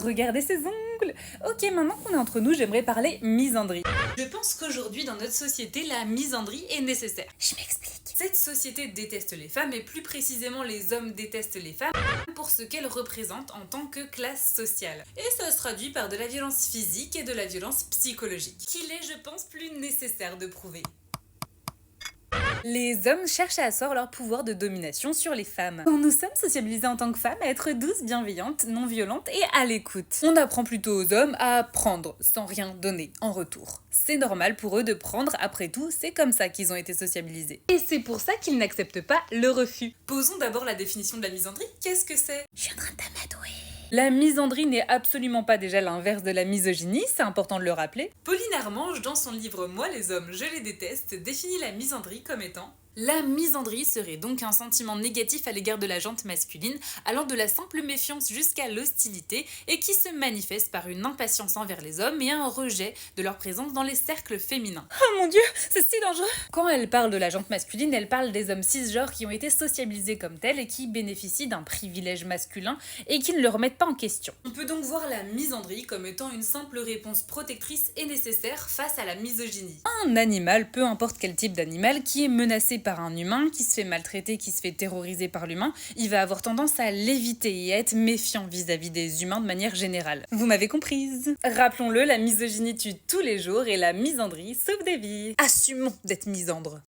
regardez ses ongles. Ok, maintenant qu'on est entre nous, j'aimerais parler misandrie. Je pense qu'aujourd'hui, dans notre société, la misandrie est nécessaire. Je m'explique. Cette société déteste les femmes, et plus précisément les hommes détestent les femmes pour ce qu'elles représentent en tant que classe sociale. Et ça se traduit par de la violence physique et de la violence psychologique, qu'il est, je pense, plus nécessaire de prouver. Les hommes cherchent à asseoir leur pouvoir de domination sur les femmes. Quand nous sommes sociabilisés en tant que femmes à être douces, bienveillantes, non violentes et à l'écoute. On apprend plutôt aux hommes à prendre sans rien donner en retour. C'est normal pour eux de prendre, après tout, c'est comme ça qu'ils ont été sociabilisés. Et c'est pour ça qu'ils n'acceptent pas le refus. Posons d'abord la définition de la misandrie. Qu'est-ce que c'est ? Je suis en train de t'amadouer. La misandrie n'est absolument pas déjà l'inverse de la misogynie, c'est important de le rappeler. Pauline Armange, dans son livre Moi les hommes, je les déteste, définit la misandrie comme étant: la misandrie serait donc un sentiment négatif à l'égard de la gente masculine, allant de la simple méfiance jusqu'à l'hostilité, et qui se manifeste par une impatience envers les hommes et un rejet de leur présence dans les cercles féminins. Oh mon dieu, c'est si dangereux! Quand elle parle de la gente masculine, elle parle des hommes cisgenres qui ont été sociabilisés comme tels et qui bénéficient d'un privilège masculin et qui ne le remettent pas en question. On peut donc voir la misandrie comme étant une simple réponse protectrice et nécessaire face à la misogynie. Un animal, peu importe quel type d'animal, qui est menacé par un humain, qui se fait maltraiter, qui se fait terroriser par l'humain, il va avoir tendance à l'éviter et à être méfiant vis-à-vis des humains de manière générale. Vous m'avez comprise. Rappelons-le, la misogynie tue tous les jours et la misandrie sauve des vies. Assumons d'être misandre.